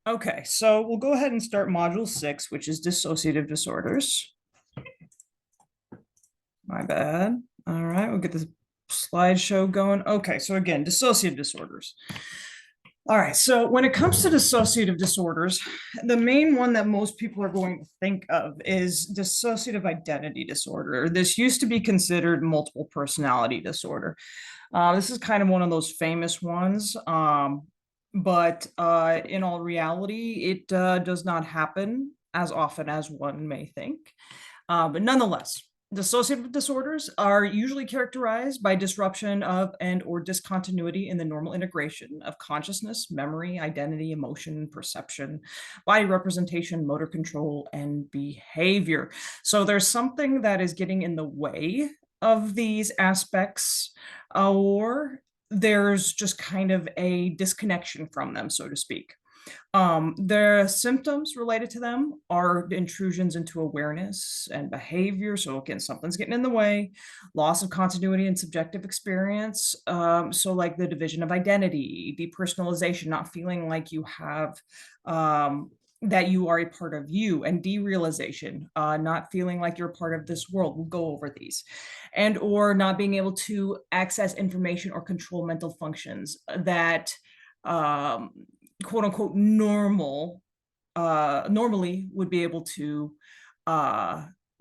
Okay, so we'll go ahead and start module 6, which is dissociative disorders. My bad. All right, we'll get this slideshow going. Okay, so again, dissociative disorders. All right, so when it comes to dissociative disorders, the main one that most people are going to think of is dissociative identity disorder. This used to be considered multiple personality disorder. This is kind of one of those famous ones, but in all reality, it does not happen as often as one may think. But nonetheless, dissociative disorders are usually characterized by disruption of and or discontinuity in the normal integration of consciousness, memory, identity, emotion, perception, body representation, motor control, and behavior. So there's something that is getting in the way of these aspects, or there's just kind of a disconnection from them, so to speak. The symptoms related to them are intrusions into awareness and behavior. So again, something's getting in the way, loss of continuity and subjective experience. So like the division of identity, depersonalization, not feeling like you have that you are a part of you, and derealization, not feeling like you're a part of this world. We'll go over these. And or not being able to access information or control mental functions that quote unquote normally would be able to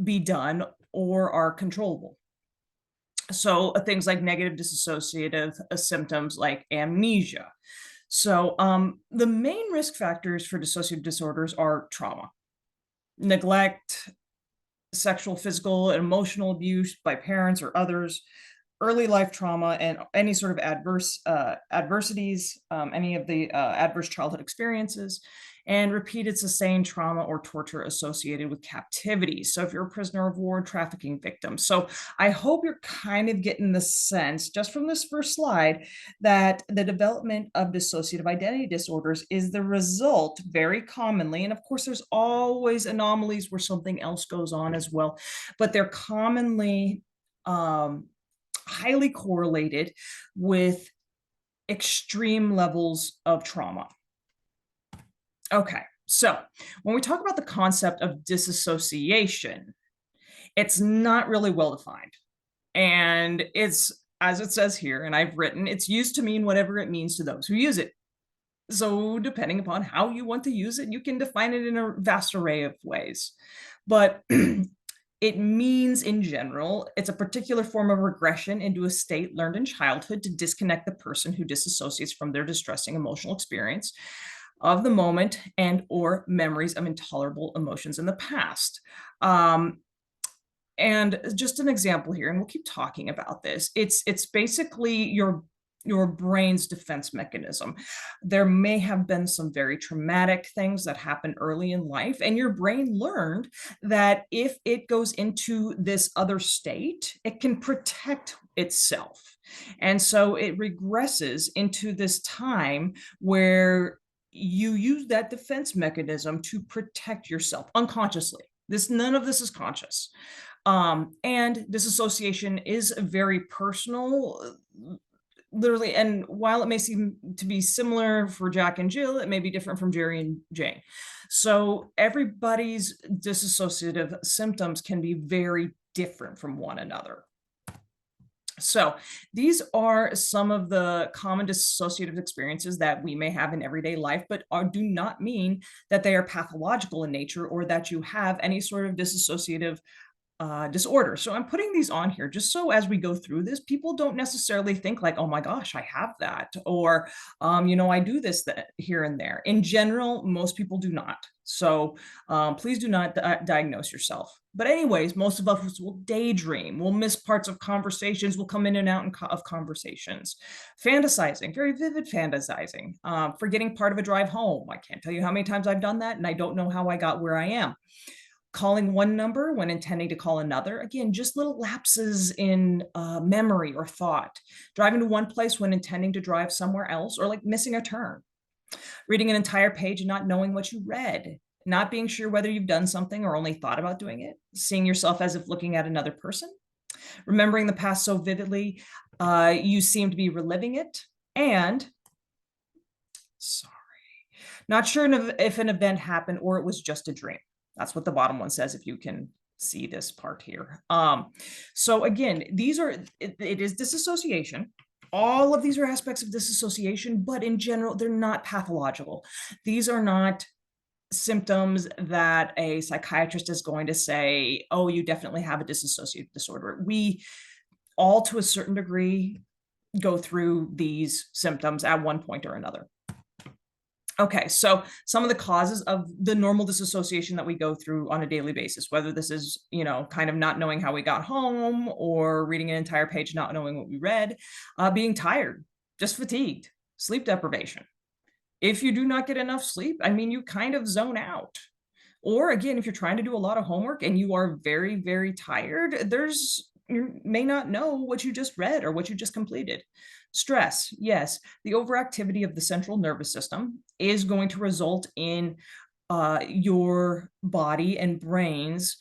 be done or are controllable. So things like negative dissociative symptoms like amnesia. So the main risk factors for dissociative disorders are trauma, neglect, sexual, physical, and emotional abuse by parents or others, early life trauma, and any sort of adversities, any of the adverse childhood experiences, and repeated sustained trauma or torture associated with captivity. So if you're a prisoner of war, trafficking victim. So I hope you're kind of getting the sense just from this first slide that the development of dissociative identity disorders is the result very commonly, and of course there's always anomalies where something else goes on as well, but they're commonly highly correlated with extreme levels of trauma. Okay, so when we talk about the concept of disassociation, it's not really well defined. And it's, as it says here, and I've written, it's used to mean whatever it means to those who use it. So depending upon how you want to use it, you can define it in a vast array of ways. But it means, in general, it's a particular form of regression into a state learned in childhood to disconnect the person who disassociates from their distressing emotional experience of the moment and or memories of intolerable emotions in the past. And just an example here, and we'll keep talking about this. It's basically your brain's defense mechanism. There may have been some very traumatic things that happened early in life, and your brain learned that if it goes into this other state, it can protect itself. And so it regresses into this time where you use that defense mechanism to protect yourself unconsciously. None of this is conscious. And disassociation is very personal, literally. And while it may seem to be similar for Jack and Jill, it may be different from Jerry and Jane. So everybody's dissociative symptoms can be very different from one another. So these are some of the common dissociative experiences that we may have in everyday life, but do not mean that they are pathological in nature or that you have any sort of dissociative disorder. So I'm putting these on here just so as we go through this, people don't necessarily think like, oh my gosh, I have that, or, I do this here and there. In general, most people do not. So please do not diagnose yourself. But anyways, most of us will daydream, we'll miss parts of conversations, we'll come in and out of conversations. Fantasizing, very vivid fantasizing, forgetting part of a drive home. I can't tell you how many times I've done that, and I don't know how I got where I am. Calling one number when intending to call another. Again, just little lapses in memory or thought. Driving to one place when intending to drive somewhere else, or like missing a turn. Reading an entire page and not knowing what you read. Not being sure whether you've done something or only thought about doing it. Seeing yourself as if looking at another person. Remembering the past so vividly, you seem to be reliving it. And, sorry, Not sure if an event happened or it was just a dream. That's what the bottom one says, if you can see this part here. So again, it is disassociation. All of these are aspects of disassociation, but in general, they're not pathological. These are not symptoms that a psychiatrist is going to say, oh, you definitely have a dissociative disorder. We all, to a certain degree, go through these symptoms at one point or another. Okay, so some of the causes of the normal disassociation that we go through on a daily basis, whether this is, kind of not knowing how we got home or reading an entire page, not knowing what we read, being tired, just fatigued, sleep deprivation. If you do not get enough sleep, I mean, you kind of zone out. Or again, if you're trying to do a lot of homework and you are very, very tired, you may not know what you just read or what you just completed. Stress, yes, the overactivity of the central nervous system is going to result in your body and brain's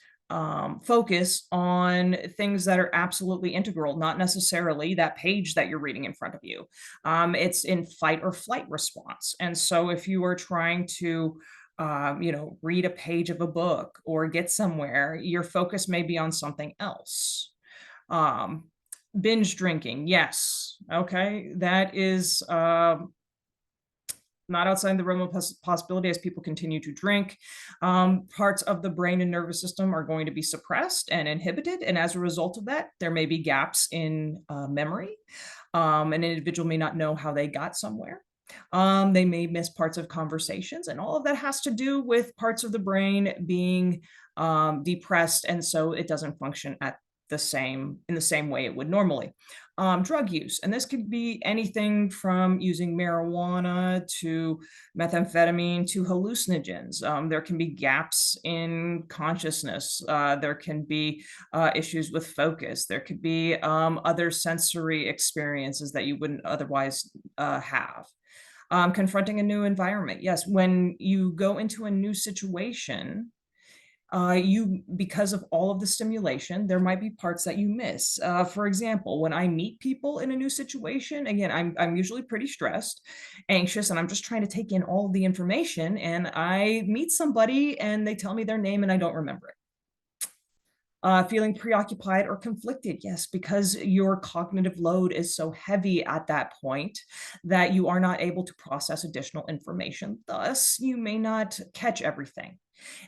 focus on things that are absolutely integral, not necessarily that page that you're reading in front of you. It's in fight or flight response. And so if you are trying to read a page of a book or get somewhere, your focus may be on something else. Binge drinking, yes. Okay, that is not outside the realm of possibility as people continue to drink. Parts of the brain and nervous system are going to be suppressed and inhibited. And as a result of that, there may be gaps in memory. An individual may not know how they got somewhere. They may miss parts of conversations, and all of that has to do with parts of the brain being depressed, and so it doesn't function in the same way it would normally. Drug use, and this could be anything from using marijuana to methamphetamine to hallucinogens. There can be gaps in consciousness. There can be issues with focus. There could be other sensory experiences that you wouldn't otherwise have. Confronting a new environment. Yes, when you go into a new situation, because of all of the stimulation, there might be parts that you miss. For example, when I meet people in a new situation, again, I'm usually pretty stressed, anxious, and I'm just trying to take in all of the information. And I meet somebody and they tell me their name and I don't remember it. Feeling preoccupied or conflicted, yes, because your cognitive load is so heavy at that point that you are not able to process additional information. Thus, you may not catch everything.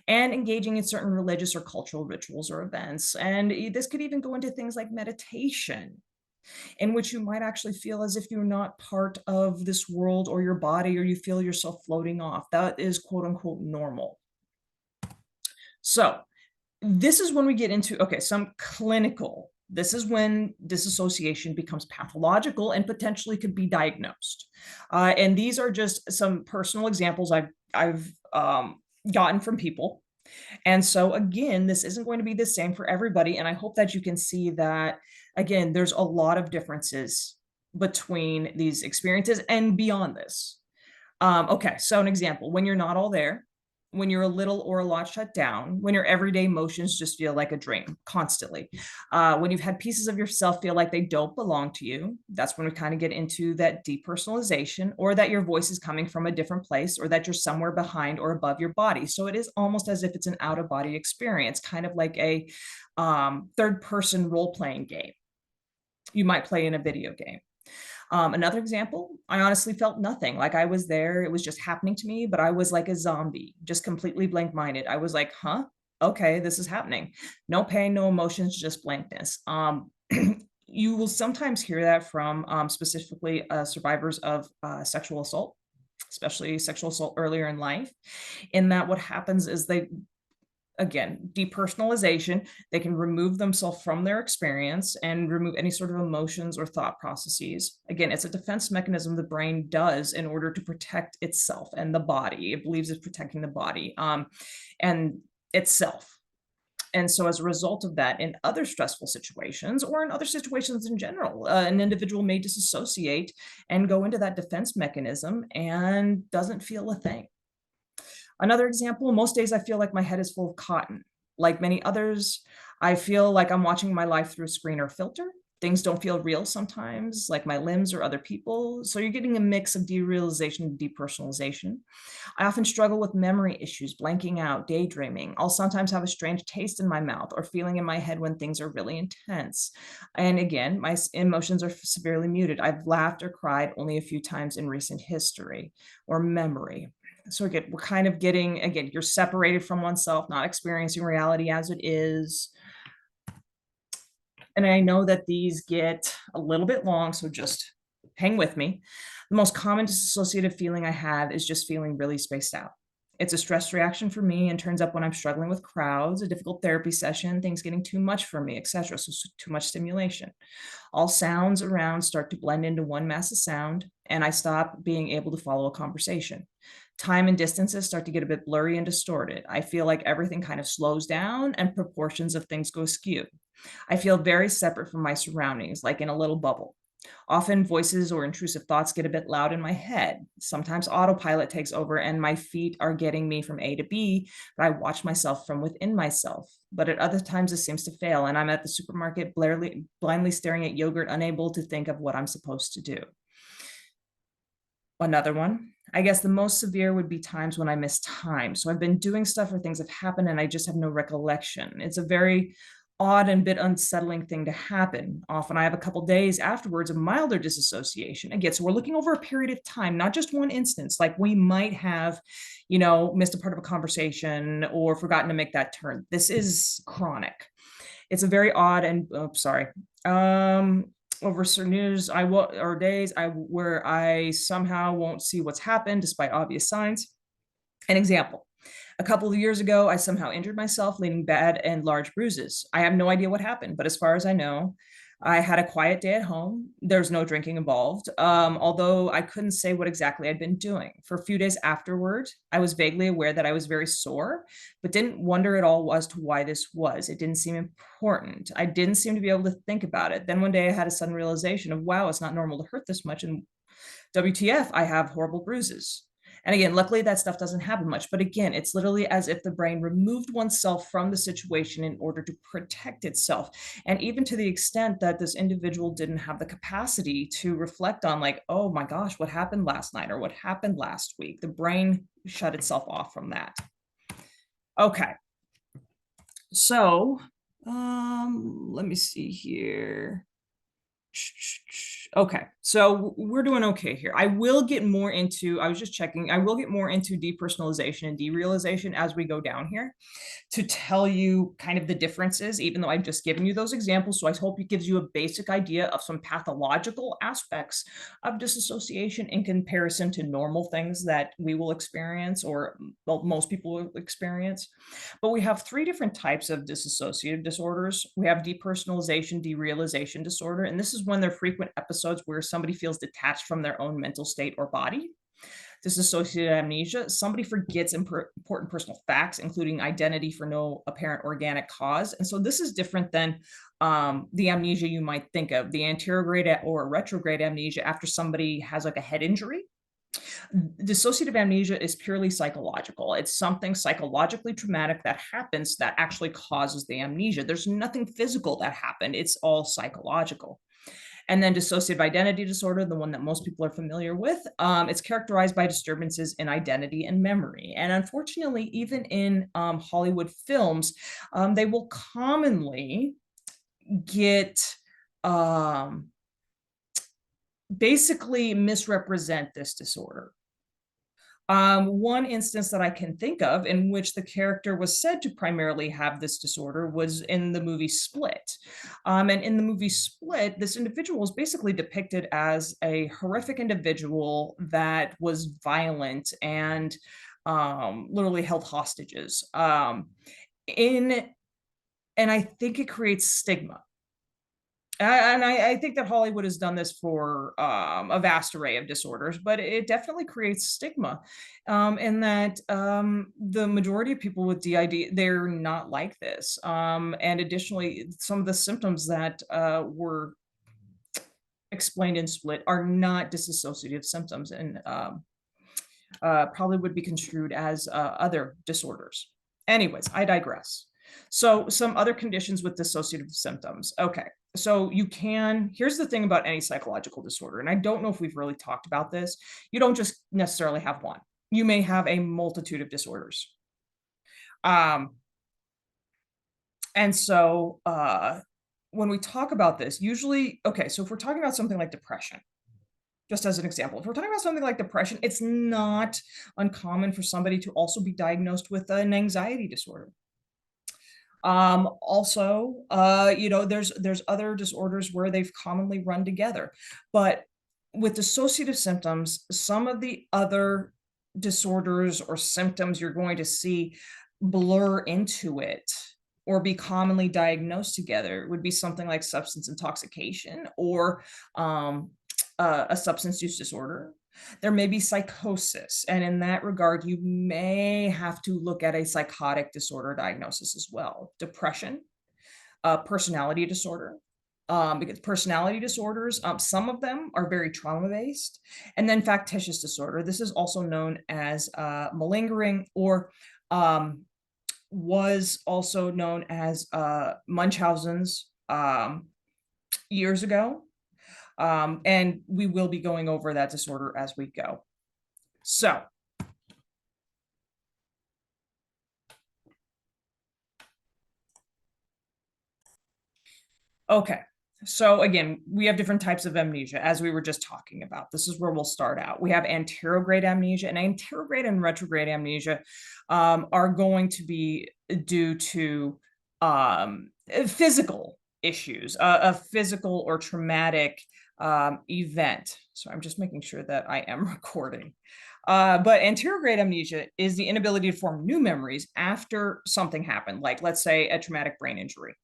And engaging in certain religious or cultural rituals or events. And this could even go into things like meditation, in which you might actually feel as if you're not part of this world or your body, or you feel yourself floating off. That is quote unquote normal. So this is when we get into, okay, some clinical. This is when disassociation becomes pathological and potentially could be diagnosed. And these are just some personal examples I've gotten from people. And so again, this isn't going to be the same for everybody. And I hope that you can see that, again, there's a lot of differences between these experiences and beyond this. Okay, so an example, when you're not all there, when you're a little or a lot shut down, when your everyday motions just feel like a dream constantly, when you've had pieces of yourself feel like they don't belong to you, that's when we kind of get into that depersonalization, or that your voice is coming from a different place, or that you're somewhere behind or above your body. So it is almost as if it's an out of body experience, kind of like a third person role playing game you might play in a video game. Another example, I honestly felt nothing. Like I was there, it was just happening to me, but I was like a zombie, just completely blank minded. I was like, huh, okay, this is happening. No pain, no emotions, just blankness. You will sometimes hear that from specifically survivors of sexual assault, especially sexual assault earlier in life, in that what happens is again, depersonalization, they can remove themselves from their experience and remove any sort of emotions or thought processes. Again, it's a defense mechanism the brain does in order to protect itself and the body. It believes it's protecting the body and itself. And so as a result of that, in other stressful situations or in other situations in general, an individual may disassociate and go into that defense mechanism and doesn't feel a thing. Another example, most days I feel like my head is full of cotton. Like many others, I feel like I'm watching my life through a screen or filter. Things don't feel real sometimes, like my limbs or other people. So you're getting a mix of derealization and depersonalization. I often struggle with memory issues, blanking out, daydreaming. I'll sometimes have a strange taste in my mouth or feeling in my head when things are really intense. And again, my emotions are severely muted. I've laughed or cried only a few times in recent history or memory. So again, we're kind of getting, again, you're separated from oneself, not experiencing reality as it is. And I know that these get a little bit long, so just hang with me. The most common dissociative feeling I have is just feeling really spaced out. It's a stress reaction for me and turns up when I'm struggling with crowds, a difficult therapy session, things getting too much for me, etc. So too much stimulation. All sounds around start to blend into one mass of sound, and I stop being able to follow a conversation. Time and distances start to get a bit blurry and distorted. I feel like everything kind of slows down and proportions of things go askew. I feel very separate from my surroundings, like in a little bubble. Often voices or intrusive thoughts get a bit loud in my head. Sometimes autopilot takes over and my feet are getting me from A to B, but I watch myself from within myself. But at other times, this seems to fail, and I'm at the supermarket blindly staring at yogurt, unable to think of what I'm supposed to do. Another one, I guess the most severe would be times when I miss time. So I've been doing stuff or things have happened and I just have no recollection. It's a very odd and bit unsettling thing to happen. Often I have a couple days afterwards of milder disassociation. Again, so we're looking over a period of time, not just one instance. Like we might have, missed a part of a conversation or forgotten to make that turn. This is chronic. It's a very odd and over certain news I will or days where I somehow won't see what's happened despite obvious signs. An example. A couple of years ago, I somehow injured myself, leaving bad and large bruises. I have no idea what happened, but as far as I know, I had a quiet day at home. There's no drinking involved, although I couldn't say what exactly I'd been doing. For a few days afterward, I was vaguely aware that I was very sore, but didn't wonder at all as to why this was. It didn't seem important. I didn't seem to be able to think about it. Then one day I had a sudden realization of, wow, it's not normal to hurt this much. And WTF, I have horrible bruises. And again, luckily that stuff doesn't happen much. But again, it's literally as if the brain removed oneself from the situation in order to protect itself. And even to the extent that this individual didn't have the capacity to reflect on, like, oh my gosh, what happened last night or what happened last week? The brain shut itself off from that. Okay. So let me see here. Okay, so we're doing okay here. I will get more into, I was just checking, I will get more into depersonalization and derealization as we go down here to tell you kind of the differences, even though I've just given you those examples. So I hope it gives you a basic idea of some pathological aspects of disassociation in comparison to normal things that we will experience or most people will experience. But we have three different types of dissociative disorders. We have depersonalization, derealization disorder, and this is when there are frequent episodes where somebody feels detached from their own mental state or body. Dissociative amnesia, somebody forgets important personal facts, including identity for no apparent organic cause. And so this is different than the amnesia you might think of, the anterograde or retrograde amnesia after somebody has like a head injury. Dissociative amnesia is purely psychological. It's something psychologically traumatic that happens that actually causes the amnesia. There's nothing physical that happened. It's all psychological. And then dissociative identity disorder, the one that most people are familiar with, it's characterized by disturbances in identity and memory. And unfortunately, even in Hollywood films, they will commonly get basically misrepresent this disorder. One instance that I can think of in which the character was said to primarily have this disorder was in the movie Split. And in the movie Split, this individual was basically depicted as a horrific individual that was violent and literally held hostages. And I think it creates stigma. And I think that Hollywood has done this for a vast array of disorders, but it definitely creates stigma in that the majority of people with DID, they're not like this. And additionally, some of the symptoms that were explained in Split are not dissociative symptoms and probably would be construed as other disorders. Anyways, I digress. So some other conditions with dissociative symptoms. Okay, so here's the thing about any psychological disorder, and I don't know if we've really talked about this. You don't just necessarily have one. You may have a multitude of disorders. Um, and so when we talk about this, usually, okay, so if we're talking about something like depression, just as an example, if we're talking about something like depression, it's not uncommon for somebody to also be diagnosed with an anxiety disorder. Also, there's other disorders where they've commonly run together, but with dissociative symptoms, some of the other disorders or symptoms you're going to see blur into it or be commonly diagnosed together would be something like substance intoxication or a substance use disorder. There may be psychosis, and in that regard, you may have to look at a psychotic disorder diagnosis as well. Depression, personality disorder, because personality disorders, some of them are very trauma-based, and then factitious disorder. This is also known as malingering, or was also known as Munchausen's years ago. And we will be going over that disorder as we go. So, okay. So again, we have different types of amnesia, as we were just talking about. This is where we'll start out. We have anterograde amnesia, and anterograde and retrograde amnesia are going to be due to physical issues, a physical or traumatic event. So I'm just making sure that I am recording. But anterograde amnesia is the inability to form new memories after something happened, like let's say a traumatic brain injury.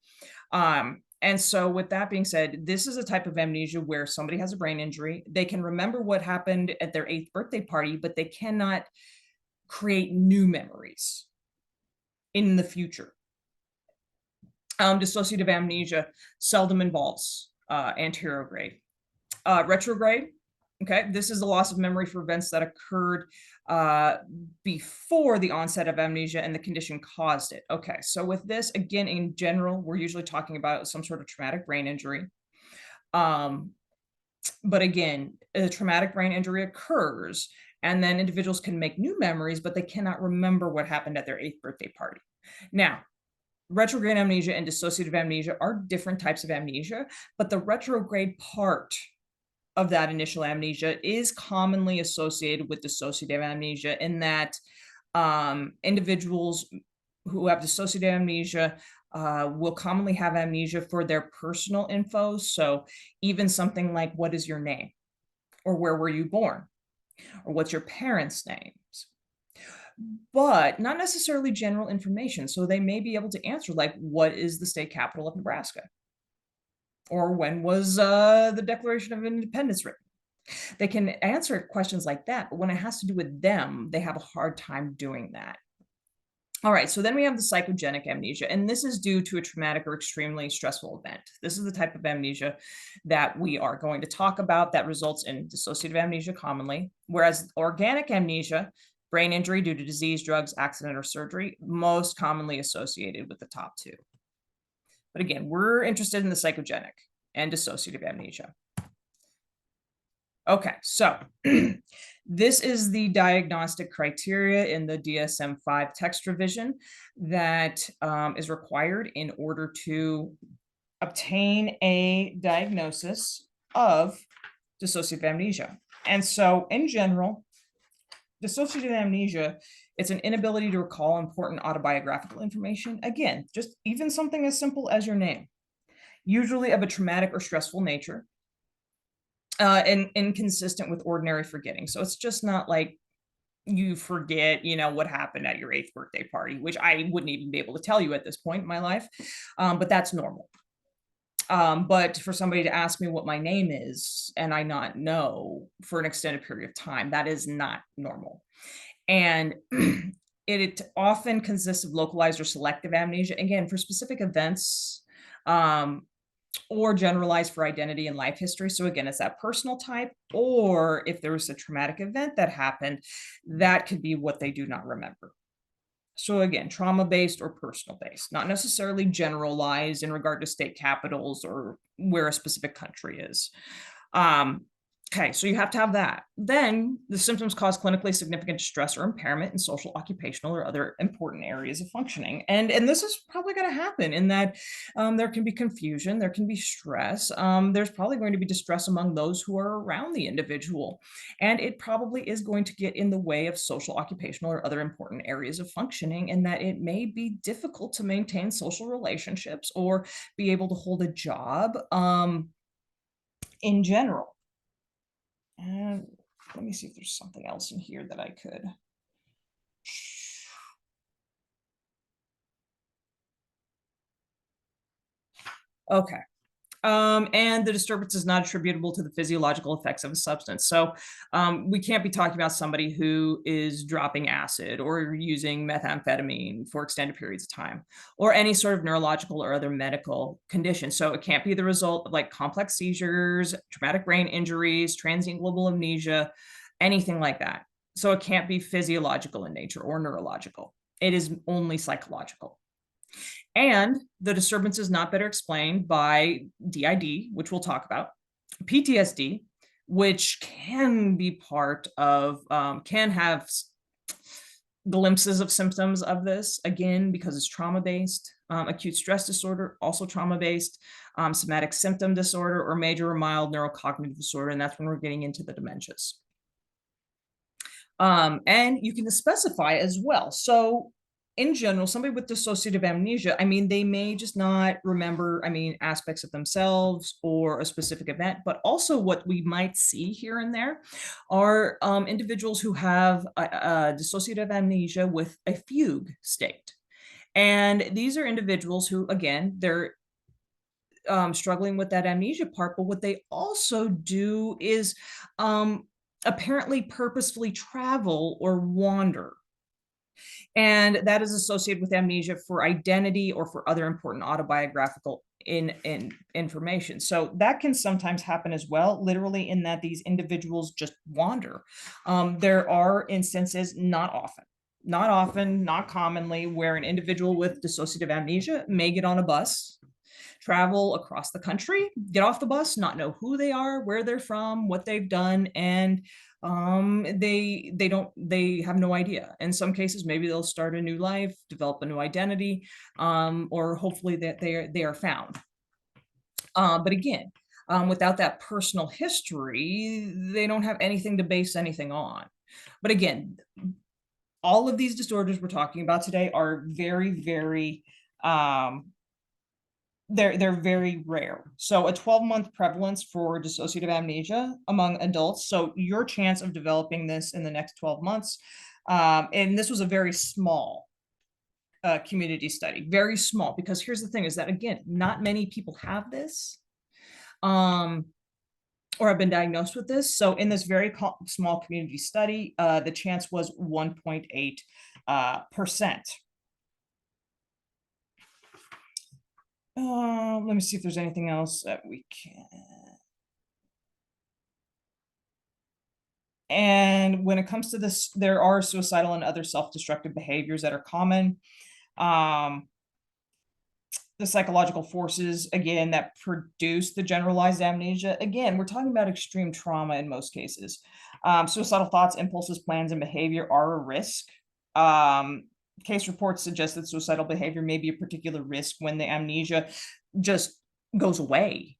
And so with that being said, this is a type of amnesia where somebody has a brain injury. They can remember what happened at their 8th birthday party, but they cannot create new memories in the future. Dissociative amnesia seldom involves anterograde. Retrograde, okay, this is the loss of memory for events that occurred before the onset of amnesia and the condition caused it. Okay, so with this, again, in general, we're usually talking about some sort of traumatic brain injury. But again, a traumatic brain injury occurs, and then individuals can make new memories, but they cannot remember what happened at their 8th birthday party. Now, retrograde amnesia and dissociative amnesia are different types of amnesia, but the retrograde part of that initial amnesia is commonly associated with dissociative amnesia, in that individuals who have dissociative amnesia will commonly have amnesia for their personal info. So even something like, what is your name? Or where were you born? Or what's your parents' names? But not necessarily general information. So they may be able to answer, like, what is the state capital of Nebraska? Or when was the Declaration of Independence written? They can answer questions like that, but when it has to do with them, they have a hard time doing that. All right, so then we have the psychogenic amnesia, and this is due to a traumatic or extremely stressful event. This is the type of amnesia that we are going to talk about that results in dissociative amnesia commonly, whereas organic amnesia, brain injury due to disease, drugs, accident, or surgery, most commonly associated with the top two. But again, we're interested in the psychogenic and dissociative amnesia. Okay, so this is the diagnostic criteria in the DSM-5 text revision that is required in order to obtain a diagnosis of dissociative amnesia. And so in general, dissociative amnesia, it's an inability to recall important autobiographical information. Again, just even something as simple as your name, usually of a traumatic or stressful nature, and inconsistent with ordinary forgetting. So it's just not like you forget, what happened at your 8th birthday party, which I wouldn't even be able to tell you at this point in my life, but that's normal. But for somebody to ask me what my name is and I not know for an extended period of time, that is not normal. And it often consists of localized or selective amnesia, again, for specific events, or generalized for identity and life history. So again, it's that personal type, or if there was a traumatic event that happened, that could be what they do not remember. So again, trauma-based or personal-based, not necessarily generalized in regard to state capitals or where a specific country is. Um, okay, so you have to have that. Then the symptoms cause clinically significant stress or impairment in social, occupational, or other important areas of functioning. And this is probably going to happen in that there can be confusion, there can be stress. There's probably going to be distress among those who are around the individual. And it probably is going to get in the way of social, occupational, or other important areas of functioning, and that it may be difficult to maintain social relationships or be able to hold a job in general. And let me see if there's something else in here that I could. Okay. And the disturbance is not attributable to the physiological effects of a substance. So we can't be talking about somebody who is dropping acid or using methamphetamine for extended periods of time, or any sort of neurological or other medical condition. So it can't be the result of like complex seizures, traumatic brain injuries, transient global amnesia, anything like that. So it can't be physiological in nature or neurological. It is only psychological. And the disturbance is not better explained by DID, which we'll talk about, PTSD, which can be part of, can have glimpses of symptoms of this, again, because it's trauma-based. Acute stress disorder, also trauma-based, somatic symptom disorder, or major or mild neurocognitive disorder, and that's when we're getting into the dementias. And you can specify as well. So in general, somebody with dissociative amnesia, I mean, they may just not remember, I mean, aspects of themselves or a specific event, but also what we might see here and there are individuals who have a dissociative amnesia with a fugue state. And these are individuals who, again, they're struggling with that amnesia part, but what they also do is apparently purposefully travel or wander. And that is associated with amnesia for identity or for other important autobiographical in information. So that can sometimes happen as well, literally in that these individuals just wander. There are instances, not often, not commonly, where an individual with dissociative amnesia may get on a bus, travel across the country, get off the bus, not know who they are, where they're from, what they've done, and they have no idea. In some cases, maybe they'll start a new life, develop a new identity, or hopefully that they are found. But again, without that personal history, they don't have anything to base anything on. But again, all of these disorders we're talking about today are very, very they're very rare. So a 12-month prevalence for dissociative amnesia among adults. So your chance of developing this in the next 12 months, and this was a very small community study, very small, because here's the thing is that, again, not many people have this or have been diagnosed with this. So in this very small community study, the chance was 1.8%. Let me see if there's anything else that we can. And when it comes to this, there are suicidal and other self-destructive behaviors that are common. The psychological forces, again, that produce the generalized amnesia. Again, we're talking about extreme trauma in most cases. Suicidal thoughts, impulses, plans, and behavior are a risk. Case reports suggest that suicidal behavior may be a particular risk when the amnesia just goes away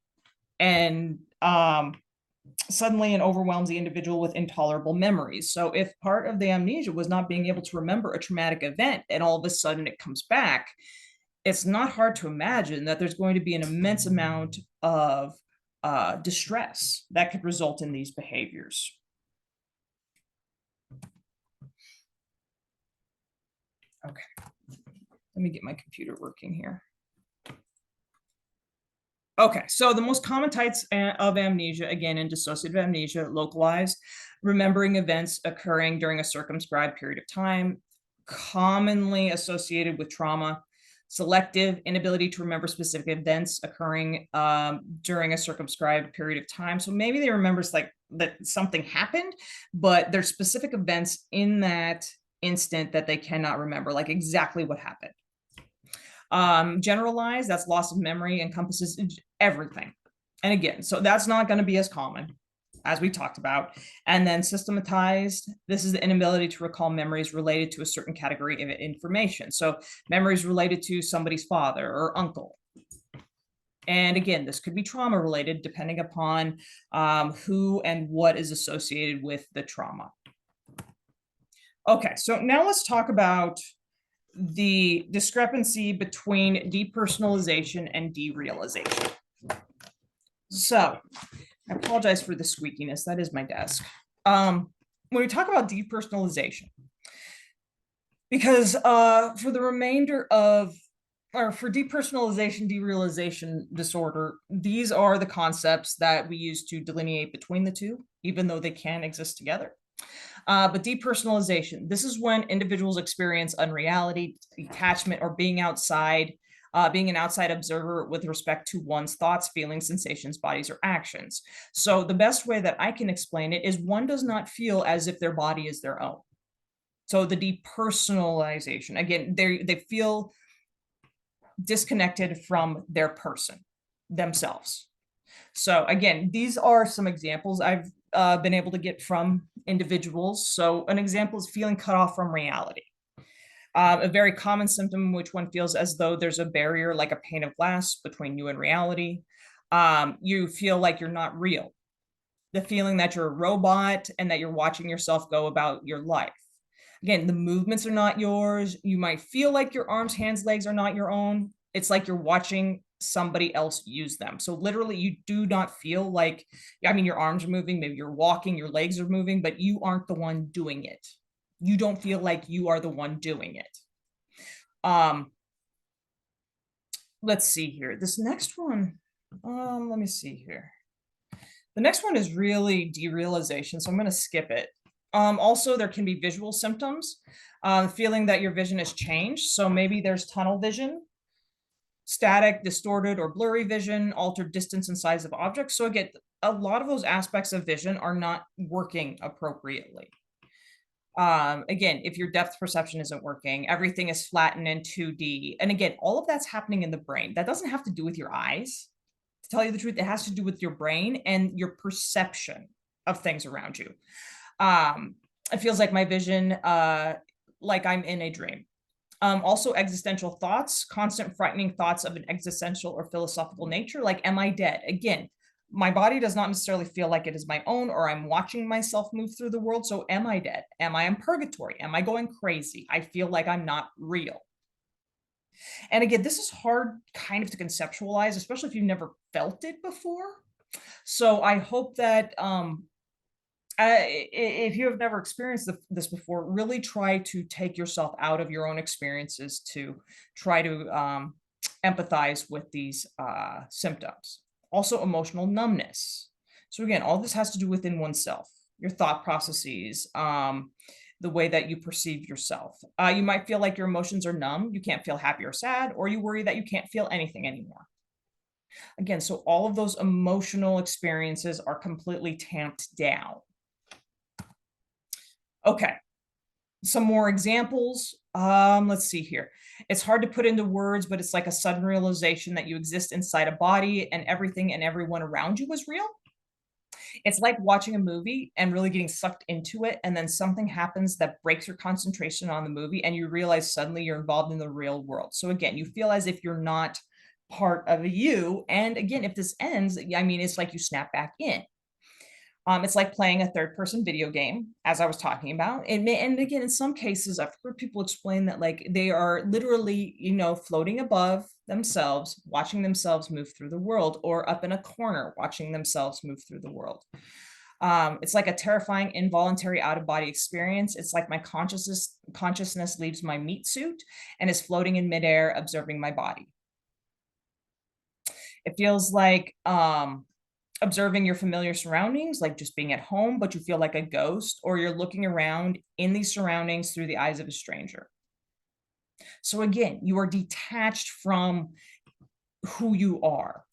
and suddenly and overwhelms the individual with intolerable memories. So if part of the amnesia was not being able to remember a traumatic event and all of a sudden it comes back, it's not hard to imagine that there's going to be an immense amount of distress that could result in these behaviors. Okay, let me get my computer working here. Okay, so the most common types of amnesia, again, in dissociative amnesia, localized, remembering events occurring during a circumscribed period of time, commonly associated with trauma, selective, inability to remember specific events occurring during a circumscribed period of time. So maybe they remember like that something happened, but there's specific events in that instant that they cannot remember, like exactly what happened. Generalized, that's loss of memory, encompasses everything. And again, so that's not going to be as common as we talked about. And then systematized, this is the inability to recall memories related to a certain category of information. So memories related to somebody's father or uncle. And again, this could be trauma related depending upon who and what is associated with the trauma. Okay, so now let's talk about the discrepancy between depersonalization and derealization. So I apologize for the squeakiness. That is my desk. When we talk about depersonalization, because for the remainder of, or for depersonalization, derealization disorder, these are the concepts that we use to delineate between the two, even though they can exist together. But depersonalization, this is when individuals experience unreality, detachment, or being outside, being an outside observer with respect to one's thoughts, feelings, sensations, bodies, or actions. So the best way that I can explain it is one does not feel as if their body is their own. So the depersonalization, again, they feel disconnected from their person, themselves. So again, these are some examples I've been able to get from individuals. So an example is feeling cut off from reality. A very common symptom in which one feels as though there's a barrier, like a pane of glass between you and reality. You feel like you're not real. The feeling that you're a robot and that you're watching yourself go about your life. Again, the movements are not yours. You might feel like your arms, hands, legs are not your own. It's like you're watching somebody else use them. So literally you do not feel like, I mean, your arms are moving, maybe you're walking, your legs are moving, but you aren't the one doing it. You don't feel like you are the one doing it. Let's see here. This next one, let me see here. The next one is really derealization, so I'm going to skip it. Also, there can be visual symptoms, feeling that your vision has changed. So maybe there's tunnel vision, static, distorted, or blurry vision, altered distance and size of objects. So again, a lot of those aspects of vision are not working appropriately. Again, if your depth perception isn't working, everything is flattened in 2D. And again, all of that's happening in the brain. That doesn't have to do with your eyes. To tell you the truth, it has to do with your brain and your perception of things around you. It feels like my vision, like I'm in a dream. Also existential thoughts, constant frightening thoughts of an existential or philosophical nature, like, am I dead? Again, my body does not necessarily feel like it is my own, or I'm watching myself move through the world. So am I dead? Am I in purgatory? Am I going crazy? I feel like I'm not real. And again, this is hard kind of to conceptualize, especially if you've never felt it before. So I hope that if you have never experienced this before, really try to take yourself out of your own experiences to try to empathize with these symptoms. Also, emotional numbness. So again, all this has to do within oneself, your thought processes, the way that you perceive yourself. You might feel like your emotions are numb. You can't feel happy or sad, or you worry that you can't feel anything anymore. Again, so all of those emotional experiences are completely tamped down. Okay, some more examples. Let's see here. It's hard to put into words, but it's like a sudden realization that you exist inside a body and everything and everyone around you is real. It's like watching a movie and really getting sucked into it, and then something happens that breaks your concentration on the movie, and you realize suddenly you're involved in the real world. So again, you feel as if you're not part of you. And again, if this ends, I mean, it's like you snap back in. It's like playing a third-person video game, as I was talking about. And again, in some cases, I've heard people explain that like they are literally, floating above themselves, watching themselves move through the world, or up in a corner, watching themselves move through the world. It's like a terrifying, involuntary out-of-body experience. It's like my consciousness leaves my meat suit and is floating in midair, observing my body. It feels like observing your familiar surroundings, like just being at home, but you feel like a ghost, or you're looking around in these surroundings through the eyes of a stranger. So again, you are detached from who you are.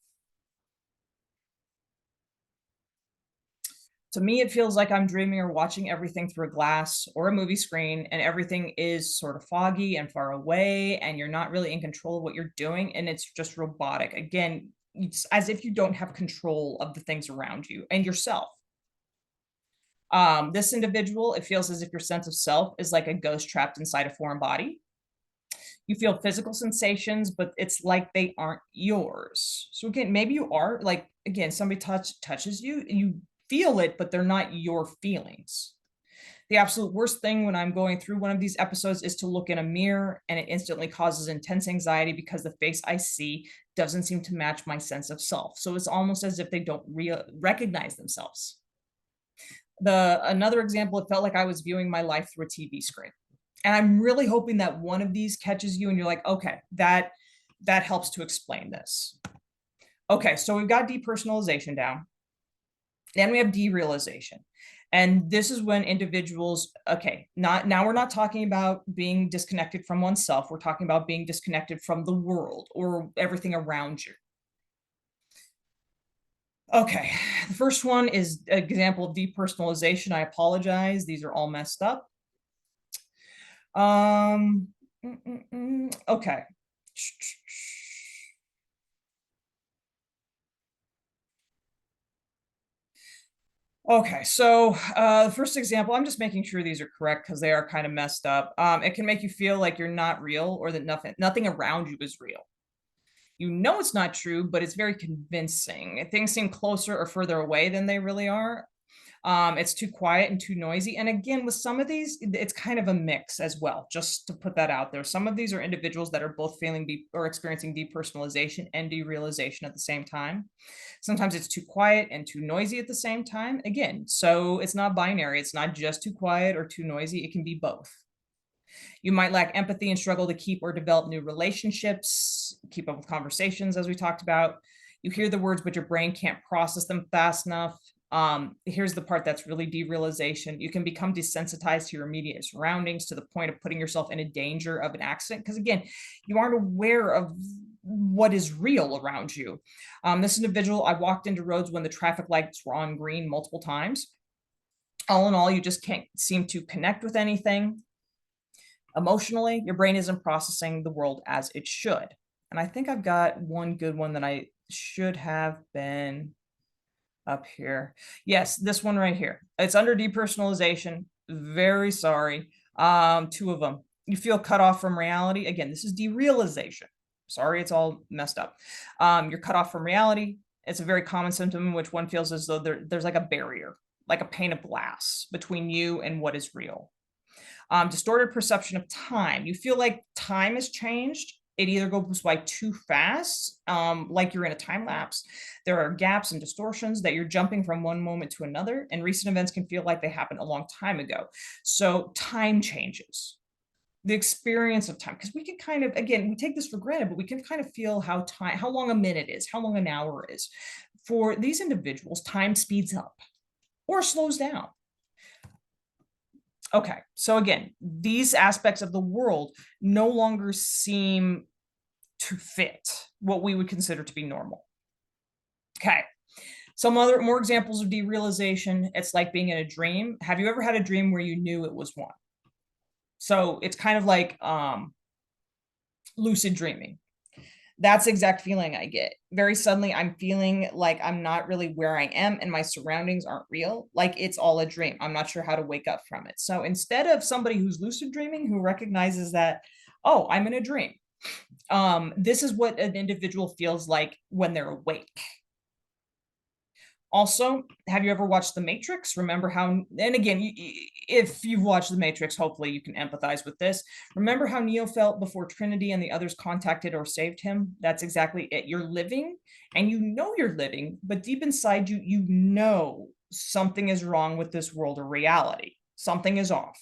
To me, it feels like I'm dreaming or watching everything through a glass or a movie screen, and everything is sort of foggy and far away, and you're not really in control of what you're doing, and it's just robotic. Again, it's as if you don't have control of the things around you and yourself. This individual, it feels as if your sense of self is like a ghost trapped inside a foreign body. You feel physical sensations, but it's like they aren't yours. So again, maybe you are like, again, somebody touches you and you feel it, but they're not your feelings. The absolute worst thing when I'm going through one of these episodes is to look in a mirror, and it instantly causes intense anxiety because the face I see doesn't seem to match my sense of self. So it's almost as if they don't recognize themselves. Another example, it felt like I was viewing my life through a TV screen. And I'm really hoping that one of these catches you and you're like, okay, that helps to explain this. Okay, so we've got depersonalization down. Then we have derealization. And this is when individuals, okay, now we're not talking about being disconnected from oneself. We're talking about being disconnected from the world or everything around you. Okay, the first one is an example of depersonalization. I apologize. These are all messed up. Um, okay. Okay, so the first example, I'm just making sure these are correct because they are kind of messed up. It can make you feel like you're not real or that nothing around you is real. You know it's not true, but it's very convincing. Things seem closer or further away than they really are. It's too quiet and too noisy. And again, with some of these, it's kind of a mix as well, just to put that out there. Some of these are individuals that are both feeling or experiencing depersonalization and derealization at the same time. Sometimes it's too quiet and too noisy at the same time. Again, so it's not binary. It's not just too quiet or too noisy. It can be both. You might lack empathy and struggle to keep or develop new relationships, keep up with conversations, as we talked about. You hear the words, but your brain can't process them fast enough. Here's the part that's really derealization. You can become desensitized to your immediate surroundings to the point of putting yourself in a danger of an accident. Because again, you aren't aware of what is real around you. This individual, I walked into roads when the traffic lights were on green multiple times. All in all, you just can't seem to connect with anything. Emotionally, your brain isn't processing the world as it should. And I think I've got one good one that I should have been up here. Yes, this one right here. It's under depersonalization. Very sorry. Two of them. You feel cut off from reality. Again, this is derealization. Sorry, it's all messed up. You're cut off from reality. It's a very common symptom in which one feels as though there's like a barrier, like a pane of glass between you and what is real. Distorted perception of time. You feel like time has changed. It either goes by too fast, like you're in a time lapse. There are gaps and distortions that you're jumping from one moment to another, and recent events can feel like they happened a long time ago. So time changes. The experience of time, because we can kind of, again, we take this for granted, but we can kind of feel how long a minute is, how long an hour is. For these individuals, time speeds up or slows down. Okay, so again, these aspects of the world no longer seem to fit what we would consider to be normal. Okay, some more examples of derealization. It's like being in a dream. Have you ever had a dream where you knew it was one? So it's kind of like lucid dreaming. That's the exact feeling I get. Very suddenly, I'm feeling like I'm not really where I am and my surroundings aren't real. Like it's all a dream. I'm not sure how to wake up from it. So instead of somebody who's lucid dreaming, who recognizes that, oh, I'm in a dream, this is what an individual feels like when they're awake. Also, have you ever watched The Matrix? Remember how, and again, if you've watched The Matrix, hopefully you can empathize with this. Remember how Neo felt before Trinity and the others contacted or saved him? That's exactly it. You're living and you know you're living, but deep inside you, you know something is wrong with this world or reality. Something is off.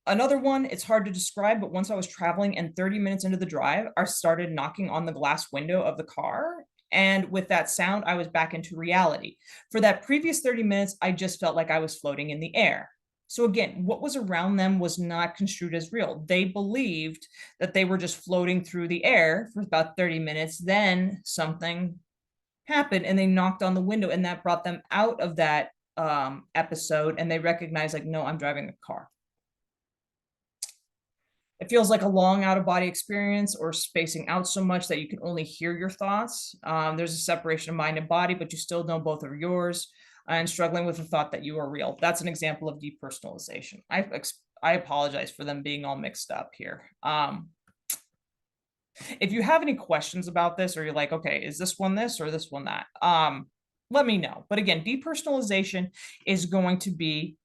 Another one, it's hard to describe, but once I was traveling and 30 minutes into the drive, I started knocking on the glass window of the car. And with that sound, I was back into reality. For that previous 30 minutes, I just felt like I was floating in the air. So again, what was around them was not construed as real. They believed that they were just floating through the air for about 30 minutes. Then something happened and they knocked on the window and that brought them out of that episode, and they recognize like, no, I'm driving a car. It feels like a long out of body experience or spacing out so much that you can only hear your thoughts. There's a separation of mind and body, but you still know both are yours, and struggling with the thought that you are real. That's an example of depersonalization. I apologize for them being all mixed up here. If you have any questions about this, or you're like, okay, is this one this or this one that? Let me know. But again, depersonalization is going to be,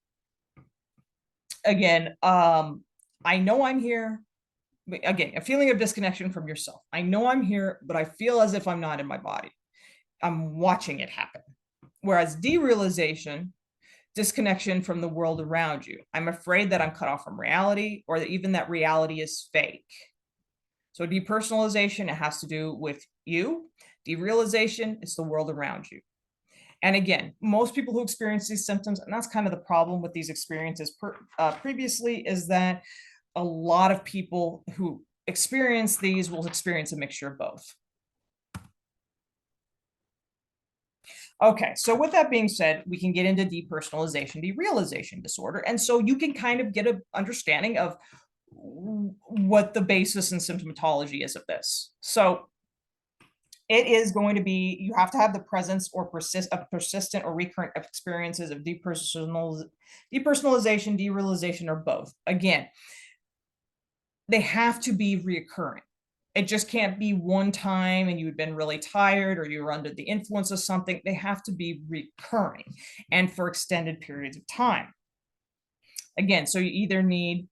again, I know I'm here. Again, a feeling of disconnection from yourself. I know I'm here, but I feel as if I'm not in my body. I'm watching it happen. Whereas derealization, disconnection from the world around you. I'm afraid that I'm cut off from reality, or that even that reality is fake. So depersonalization, it has to do with you. Derealization, it's the world around you. And again, most people who experience these symptoms, and that's kind of the problem with these experiences previously, is that a lot of people who experience these will experience a mixture of both. Okay, so with that being said, we can get into depersonalization, derealization disorder. And so you can kind of get an understanding of what the basis and symptomatology is of this. So it is going to be, you have to have the presence or persistent or recurrent experiences of depersonalization, derealization, or both. Again, they have to be reoccurring. It just can't be one time and you've been really tired or you were under the influence of something. They have to be recurring and for extended periods of time. Again, so you either need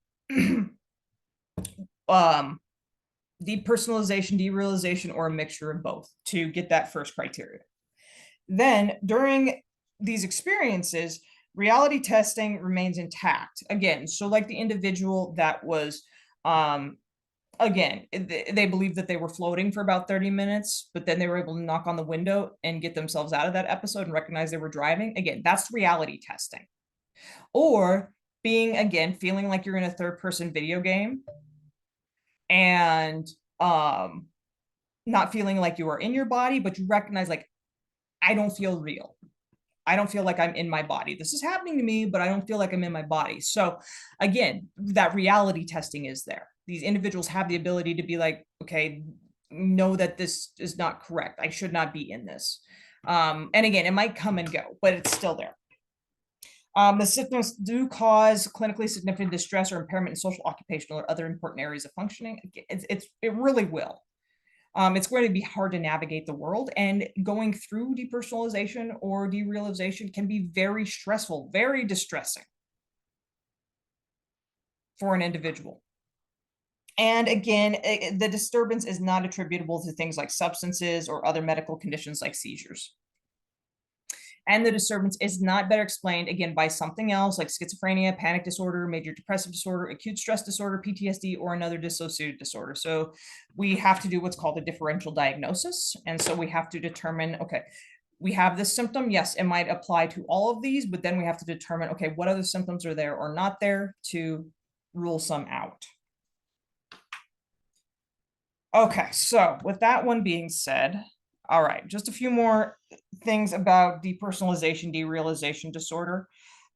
depersonalization, derealization, or a mixture of both to get that first criteria. Then during these experiences, reality testing remains intact. Again, so like the individual that was, again, they believed that they were floating for about 30 minutes, but then they were able to knock on the window and get themselves out of that episode and recognize they were driving. Again, that's reality testing. Or being, again, feeling like you're in a third-person video game and not feeling like you are in your body, but you recognize like, I don't feel real. I don't feel like I'm in my body. This is happening to me, but I don't feel like I'm in my body. So again, that reality testing is there. These individuals have the ability to be like, okay, know that this is not correct. I should not be in this. And again, it might come and go, but it's still there. The symptoms do cause clinically significant distress or impairment in social, occupational, or other important areas of functioning. It really will. It's going to be hard to navigate the world, and going through depersonalization or derealization can be very stressful, very distressing for an individual. And again, the disturbance is not attributable to things like substances or other medical conditions like seizures. And the disturbance is not better explained, again, by something else like schizophrenia, panic disorder, major depressive disorder, acute stress disorder, PTSD, or another dissociative disorder. So we have to do what's called a differential diagnosis. And so we have to determine, okay, we have this symptom. Yes, it might apply to all of these, but then we have to determine, okay, what other symptoms are there or not there to rule some out. Okay, so with that one being said, all right, just a few more things about depersonalization, derealization disorder.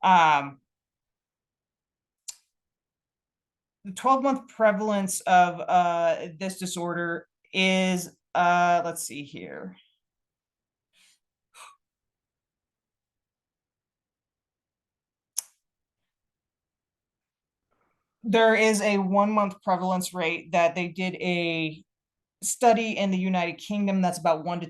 The 12-month prevalence of this disorder is, let's see here. There is a 1-month prevalence rate that they did a study in the United Kingdom that's about 1 to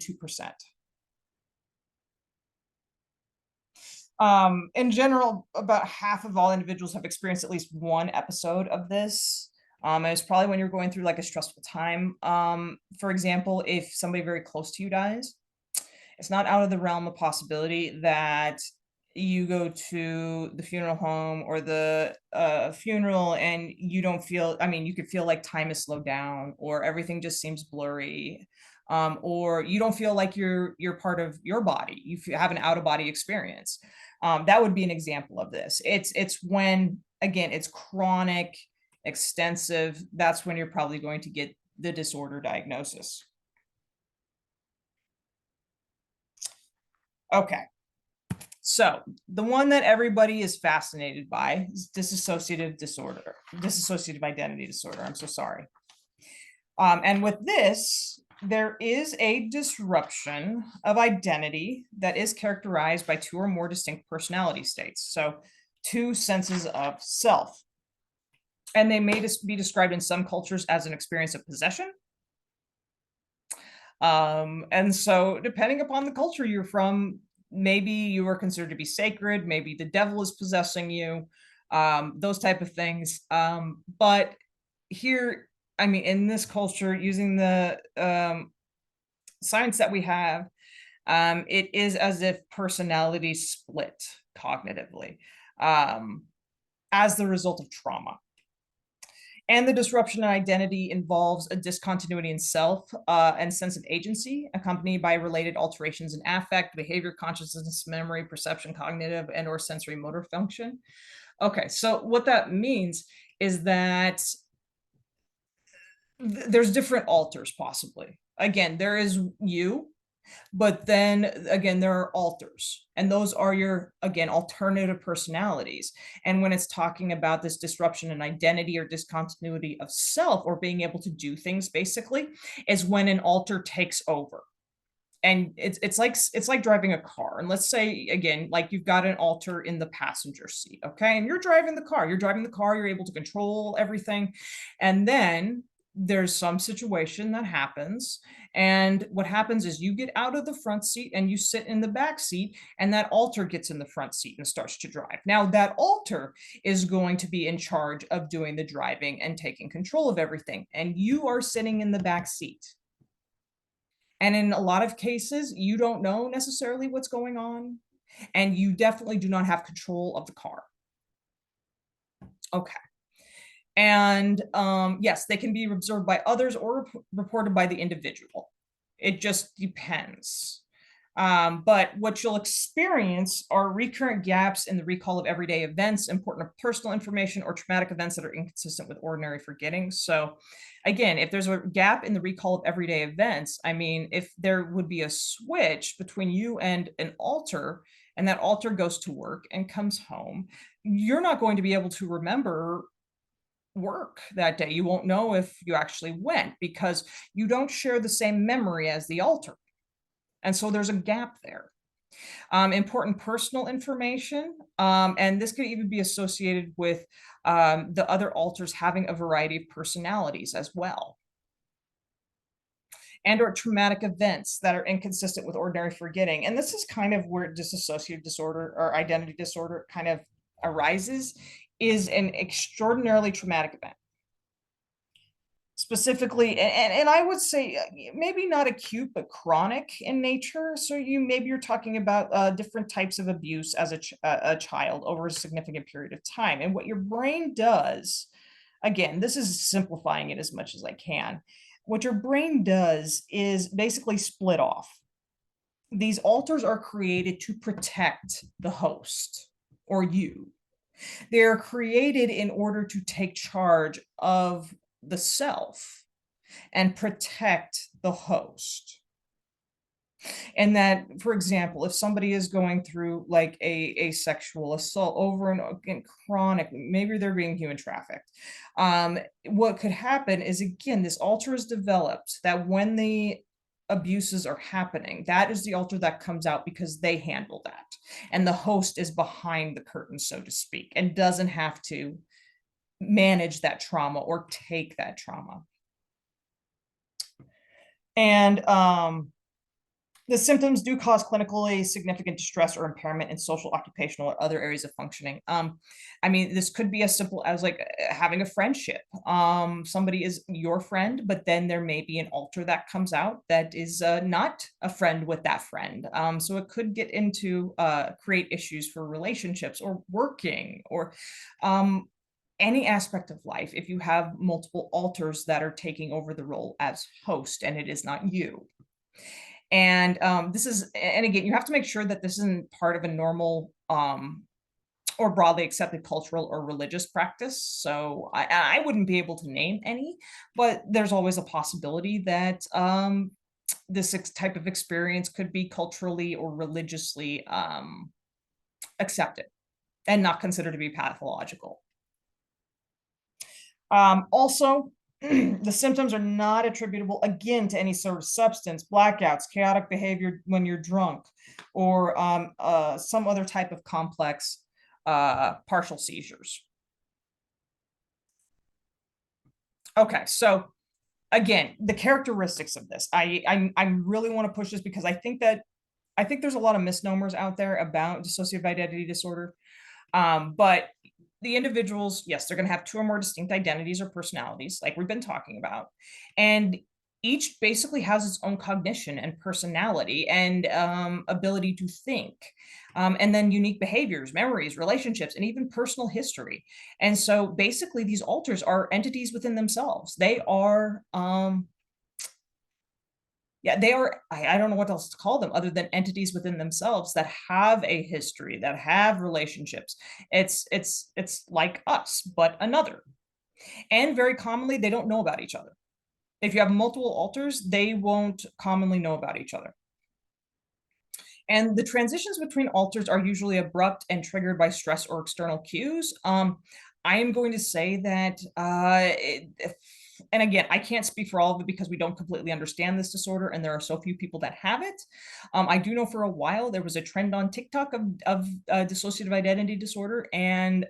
2%. In general, about half of all individuals have experienced at least one episode of this. And it's probably when you're going through like a stressful time. For example, if somebody very close to you dies, it's not out of the realm of possibility that you go to the funeral home or the funeral and you don't feel, I mean, you could feel like time is slowed down or everything just seems blurry. Or you don't feel like you're part of your body. You have an out of body experience. That would be an example of this. It's when, again, it's chronic, extensive. That's when you're probably going to get the disorder diagnosis. Okay. So the one that everybody is fascinated by is dissociative identity disorder. I'm so sorry. And with this, there is a disruption of identity that is characterized by two or more distinct personality states. So two senses of self. And they may be described in some cultures as an experience of possession. And so depending upon the culture you're from, maybe you are considered to be sacred, maybe the devil is possessing you, those type of things. But here, I mean, in this culture, using the science that we have, it is as if personality split cognitively as the result of trauma. And the disruption in identity involves a discontinuity in self and sense of agency, accompanied by related alterations in affect, behavior, consciousness, memory, perception, cognitive, and or sensory motor function. Okay, so what that means is that there's different alters possibly. Again, there is you, but then again, there are alters, and those are your, again, alternative personalities. And when it's talking about this disruption in identity or discontinuity of self or being able to do things, basically, is when an alter takes over. And it's like driving a car. And let's say again, like you've got an alter in the passenger seat, okay, and you're driving the car, you're able to control everything, and then there's some situation that happens, and what happens is you get out of the front seat and you sit in the back seat, and that alter gets in the front seat and starts to drive. Now that alter is going to be in charge of doing the driving and taking control of everything, and you are sitting in the back seat. And in a lot of cases, you don't know necessarily what's going on, and you definitely do not have control of the car. Okay. And yes, they can be observed by others or reported by the individual. It just depends. But what you'll experience are recurrent gaps in the recall of everyday events, important personal information, or traumatic events that are inconsistent with ordinary forgetting. So again, if there's a gap in the recall of everyday events, I mean, if there would be a switch between you and an alter, and that alter goes to work and comes home, you're not going to be able to remember work that day. You won't know if you actually went because you don't share the same memory as the alter. And so there's a gap there. Important personal information, and this could even be associated with the other alters having a variety of personalities as well. And or traumatic events that are inconsistent with ordinary forgetting. And this is kind of where dissociative disorder or identity disorder kind of arises, is an extraordinarily traumatic event. Specifically, and I would say maybe not acute, but chronic in nature. So maybe you're talking about different types of abuse as a child over a significant period of time. And what your brain does, again, this is simplifying it as much as I can. What your brain does is basically split off. These alters are created to protect the host or you. They're created in order to take charge of the self and protect the host. And that, for example, if somebody is going through like a sexual assault over and again, chronic, maybe they're being human trafficked. What could happen is, again, this alter is developed that when the abuses are happening, that is the alter that comes out because they handle that. And the host is behind the curtain, so to speak, and doesn't have to manage that trauma or take that trauma. And the symptoms do cause clinically significant distress or impairment in social, occupational, or other areas of functioning. I mean, this could be as simple as like having a friendship. Somebody is your friend, but then there may be an alter that comes out that is not a friend with that friend. So it could get into create issues for relationships or working or any aspect of life if you have multiple alters that are taking over the role as host and it is not you. And this is, and again, you have to make sure that this isn't part of a normal or broadly accepted cultural or religious practice. So I wouldn't be able to name any, but there's always a possibility that this type of experience could be culturally or religiously accepted and not considered to be pathological. Also, the symptoms are not attributable, again, to any sort of substance, blackouts, chaotic behavior when you're drunk, or some other type of complex partial seizures. Okay, so again, the characteristics of this, I really want to push this because I think there's a lot of misnomers out there about dissociative identity disorder. But the individuals, yes, they're going to have two or more distinct identities or personalities, like we've been talking about. And each basically has its own cognition and personality and ability to think. And then unique behaviors, memories, relationships, and even personal history. And so basically, these alters are entities within themselves. They are yeah, they are, I don't know what else to call them other than entities within themselves that have a history, that have relationships. It's like us, but another. And very commonly, they don't know about each other. If you have multiple alters, they won't commonly know about each other. And the transitions between alters are usually abrupt and triggered by stress or external cues. I am going to say that, and again, I can't speak for all of it because we don't completely understand this disorder and there are so few people that have it. I do know for a while there was a trend on TikTok of dissociative identity disorder, and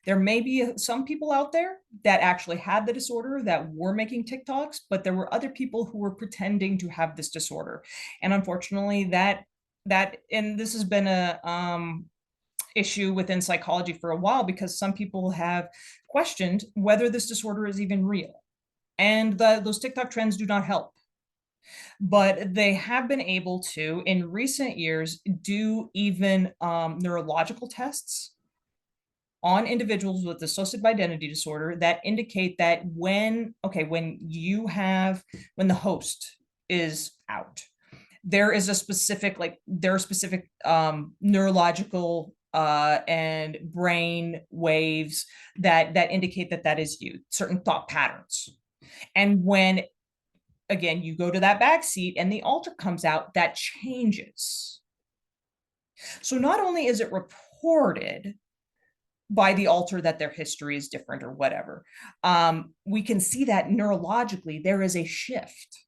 there may be some people out there that actually had the disorder that were making TikToks, but there were other people who were pretending to have this disorder. And unfortunately, and this has been a issue within psychology for a while because some people have questioned whether this disorder is even real. And those TikTok trends do not help. But they have been able to, in recent years, do even neurological tests on individuals with dissociative identity disorder that indicate that when the host is out, there is a specific, neurological and brain waves that indicate that is you, certain thought patterns. And when, again, you go to that back seat and the alter comes out, that changes. So not only is it reported by the alter that their history is different or whatever, we can see that neurologically there is a shift.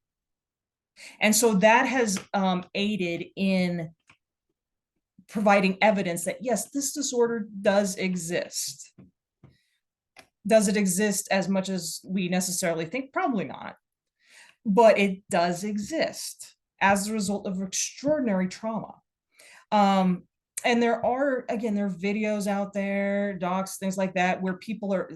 And so that has aided in providing evidence that, yes, this disorder does exist. Does it exist as much as we necessarily think? Probably not. But it does exist as a result of extraordinary trauma. And there are videos out there, docs, things like that, where people are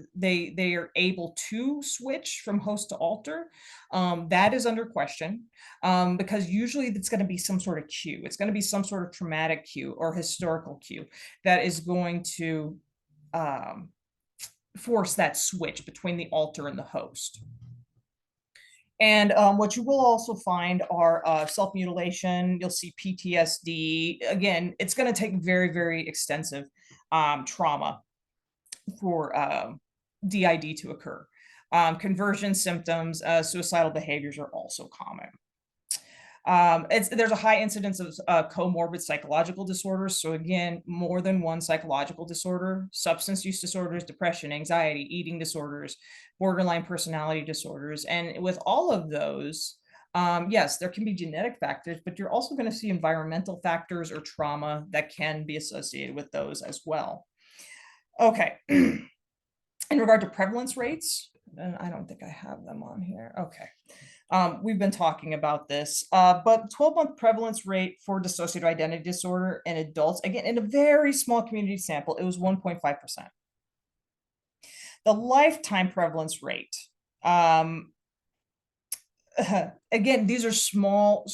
able to switch from host to alter. That is under question, because usually it's going to be some sort of cue. It's going to be some sort of traumatic cue or historical cue that is going to force that switch between the alter and the host. And what you will also find are self-mutilation. You'll see PTSD. Again, it's going to take very, very extensive trauma for DID to occur. Conversion symptoms, suicidal behaviors are also common. There's a high incidence of comorbid psychological disorders. So again, more than one psychological disorder, substance use disorders, depression, anxiety, eating disorders, borderline personality disorders. And with all of those, yes, there can be genetic factors, but you're also going to see environmental factors or trauma that can be associated with those as well. Okay. In regard to prevalence rates, and I don't think I have them on here. Okay. We've been talking about this, but 12-month prevalence rate for dissociative identity disorder in adults, again, in a very small community sample, it was 1.5%. The lifetime prevalence rate, again, these are small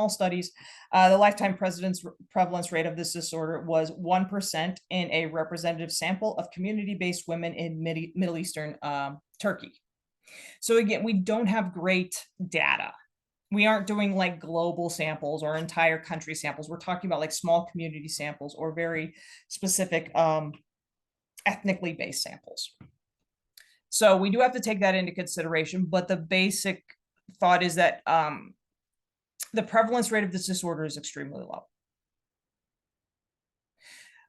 studies. The lifetime prevalence rate of this disorder was 1% in a representative sample of community-based women in Middle Eastern Turkey. So again, we don't have great data. We aren't doing like global samples or entire country samples. We're talking about like small community samples or very specific ethnically based samples. So we do have to take that into consideration, but the basic thought is that The prevalence rate of this disorder is extremely low.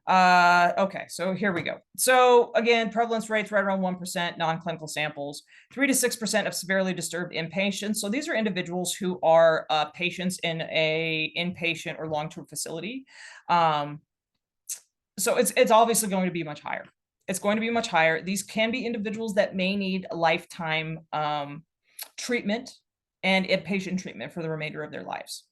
Okay, so here we go. So again, prevalence rates right around 1%, non-clinical samples, 3 to 6% of severely disturbed inpatients. So these are individuals who are patients in a inpatient or long-term facility. So it's obviously going to be much higher. It's going to be much higher. These can be individuals that may need lifetime treatment and inpatient treatment for the remainder of their lives.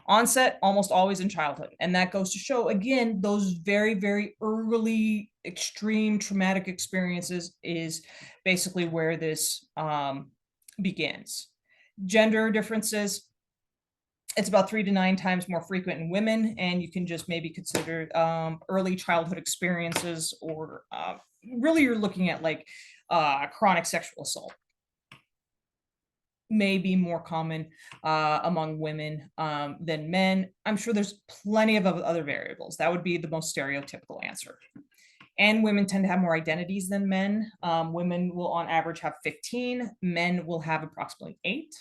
Onset almost always in childhood. And that goes to show, again, those very, very early extreme traumatic experiences is basically where this begins. Gender differences, it's about 3 to 9 times more frequent in women, and you can just maybe consider early childhood experiences, or really you're looking at like chronic sexual assault may be more common among women than men. I'm sure there's plenty of other variables. That would be the most stereotypical answer. And women tend to have more identities than men. Women will on average have 15, men will have approximately 8.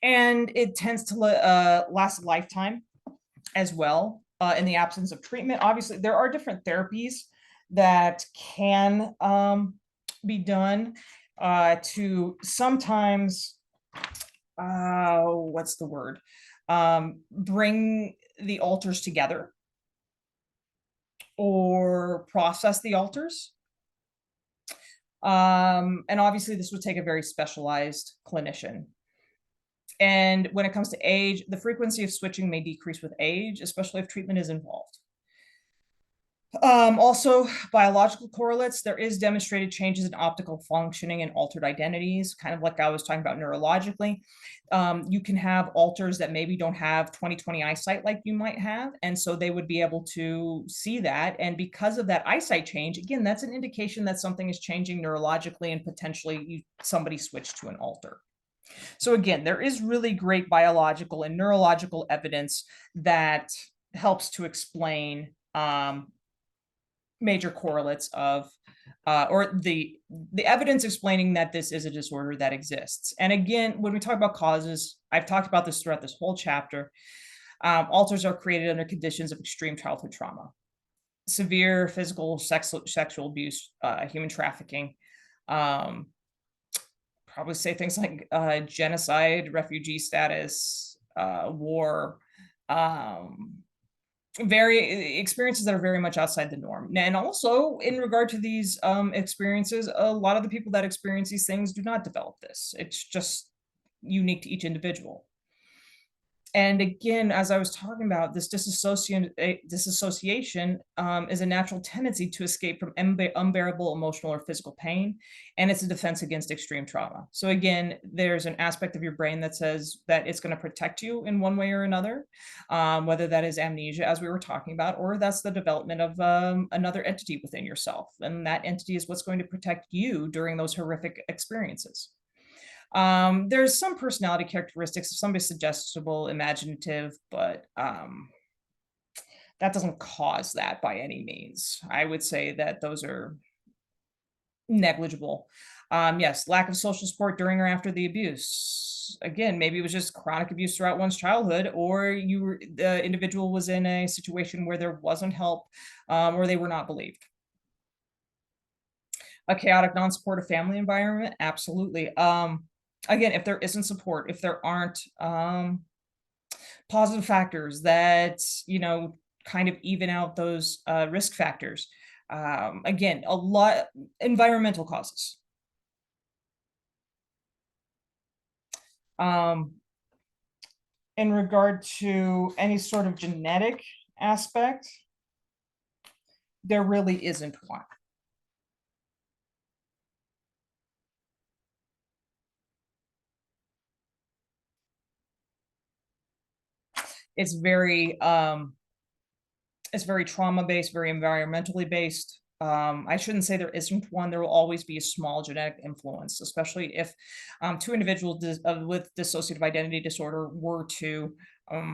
And it tends to last a lifetime as well in the absence of treatment. Obviously, there are different therapies that can be done to sometimes what's the word? Bring the alters together or process the alters. And obviously this would take a very specialized clinician. And when it comes to age, the frequency of switching may decrease with age, especially if treatment is involved. Also, biological correlates, there is demonstrated changes in optical functioning and altered identities, kind of like I was talking about neurologically. You can have alters that maybe don't have 20/20 eyesight like you might have, and so they would be able to see that. And because of that eyesight change, again, that's an indication that something is changing neurologically and potentially somebody switched to an alter. So again, there is really great biological and neurological evidence that helps to explain major correlates of or the evidence explaining that this is a disorder that exists. And again, when we talk about causes, I've talked about this throughout this whole chapter. Alters are created under conditions of extreme childhood trauma, severe physical, sexual abuse, human trafficking, probably say things like genocide, refugee status, war, very experiences that are very much outside the norm. And also in regard to these experiences, a lot of the people that experience these things do not develop this. It's just unique to each individual. And again, as I was talking about, this disassociation is a natural tendency to escape from unbearable emotional or physical pain, and it's a defense against extreme trauma. So again, there's an aspect of your brain that says that it's going to protect you in one way or another, whether that is amnesia, as we were talking about, or that's the development of another entity within yourself. And that entity is what's going to protect you during those horrific experiences. There's some personality characteristics. Somebody's suggestible, imaginative, but that doesn't cause that by any means. I would say that those are negligible. Yes, lack of social support during or after the abuse. Again, maybe it was just chronic abuse throughout one's childhood, or the individual was in a situation where there wasn't help, or they were not believed. A chaotic, non-supportive family environment, absolutely. Again, if there isn't support, if there aren't positive factors that, kind of even out those risk factors. Again, a lot environmental causes. In regard to any sort of genetic aspect, there really isn't one. It's very trauma-based, very environmentally based. I shouldn't say there isn't one. There will always be a small genetic influence, especially if 2 individuals with dissociative identity disorder were to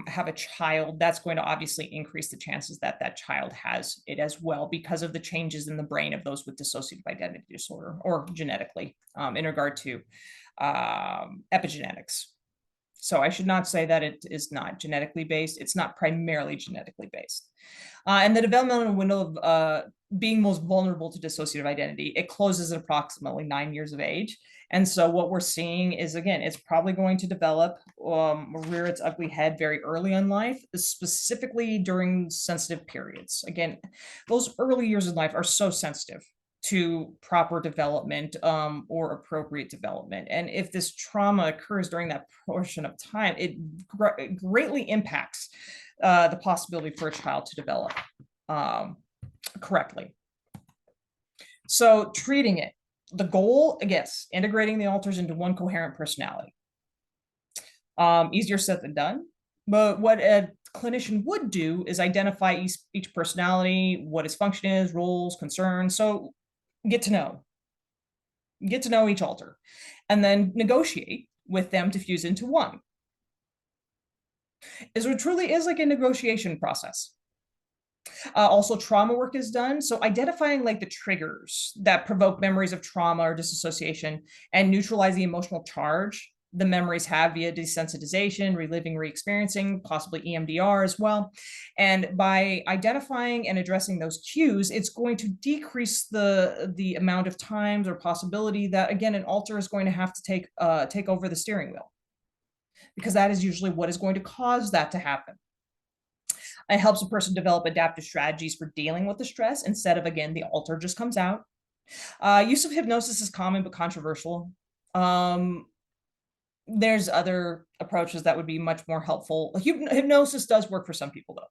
have a child. That's going to obviously increase the chances that that child has it as well, because of the changes in the brain of those with dissociative identity disorder, or genetically, in regard to epigenetics. So I should not say that it is not genetically based. It's not primarily genetically based. And the developmental window of being most vulnerable to dissociative identity, it closes at approximately 9 years of age. And so what we're seeing is, again, it's probably going to develop, rear its ugly head very early in life, specifically during sensitive periods. Again, those early years in life are so sensitive to proper development, or appropriate development. And if this trauma occurs during that portion of time, it greatly impacts the possibility for a child to develop correctly. So treating it, the goal, yes, integrating the alters into one coherent personality. Easier said than done. But what a clinician would do is identify each personality, what its function is, roles, concerns. So get to know each alter, and then negotiate with them to fuse into one. So it truly is like a negotiation process. Also, trauma work is done. So identifying like the triggers that provoke memories of trauma or disassociation and neutralize the emotional charge the memories have via desensitization, reliving, re-experiencing, possibly EMDR as well. And by identifying and addressing those cues, it's going to decrease the amount of times or possibility that, again, an alter is going to have to take over the steering wheel, because that is usually what is going to cause that to happen. It helps a person develop adaptive strategies for dealing with the stress instead of, again, the alter just comes out. Use of hypnosis is common but controversial. There's other approaches that would be much more helpful. Hypnosis does work for some people, though.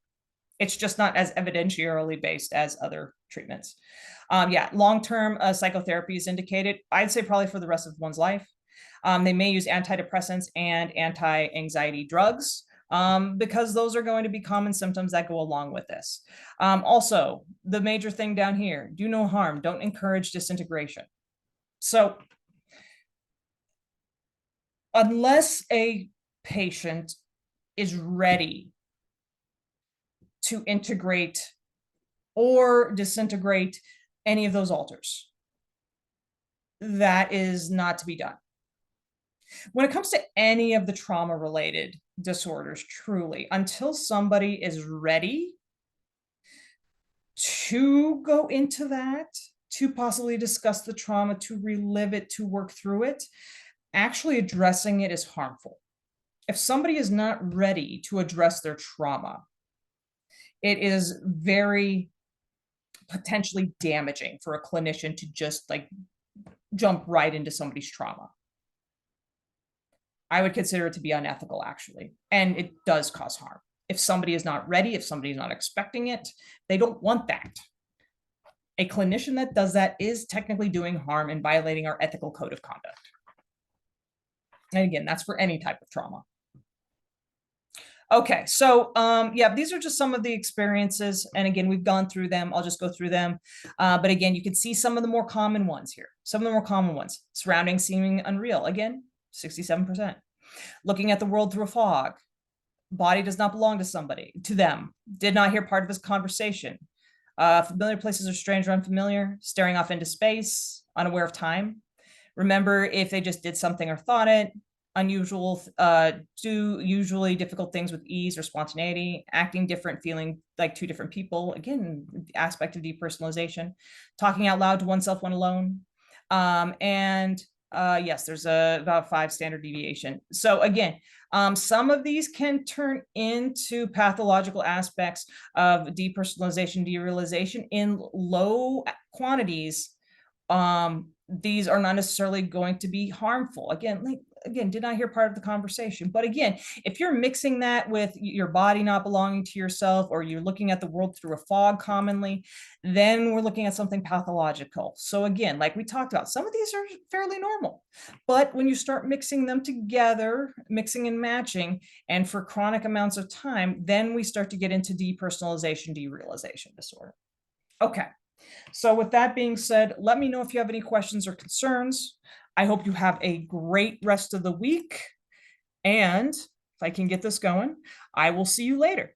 It's just not as evidentially based as other treatments. Yeah, long-term psychotherapy is indicated. I'd say probably for the rest of one's life. They may use antidepressants and anti-anxiety drugs, because those are going to be common symptoms that go along with this. Also, the major thing down here, do no harm, don't encourage disintegration. So unless a patient is ready to integrate or disintegrate any of those alters, that is not to be done. When it comes to any of the trauma-related disorders, truly, until somebody is ready to go into that, to possibly discuss the trauma, to relive it, to work through it, actually addressing it is harmful. If somebody is not ready to address their trauma, it is very potentially damaging for a clinician to just like jump right into somebody's trauma. I would consider it to be unethical, actually, and it does cause harm. If somebody is not ready, if somebody is not expecting it, they don't want that. A clinician that does that is technically doing harm and violating our ethical code of conduct. And again, that's for any type of trauma. Okay, so yeah, these are just some of the experiences. And again, we've gone through them. I'll just go through them. But again, you can see some of the more common ones here. Some of the more common ones. Surroundings seeming unreal. Again, 67%. Looking at the world through a fog. Body does not belong to them. Did not hear part of his conversation. Familiar places are strange or unfamiliar. Staring off into space. Unaware of time. Remember if they just did something or thought it. Unusual, do usually difficult things with ease or spontaneity, acting different, feeling like two different people. Again, aspect of depersonalization, talking out loud to oneself when alone. And yes, there's about 5 standard deviation. So again, some of these can turn into pathological aspects of depersonalization, derealization in low quantities. These are not necessarily going to be harmful. Again, did not hear part of the conversation. But again, if you're mixing that with your body not belonging to yourself, or you're looking at the world through a fog commonly, then we're looking at something pathological. So again, like we talked about, some of these are fairly normal. But when you start mixing them together, mixing and matching, and for chronic amounts of time, then we start to get into depersonalization, derealization disorder. Okay. So with that being said, let me know if you have any questions or concerns. I hope you have a great rest of the week. And if I can get this going, I will see you later.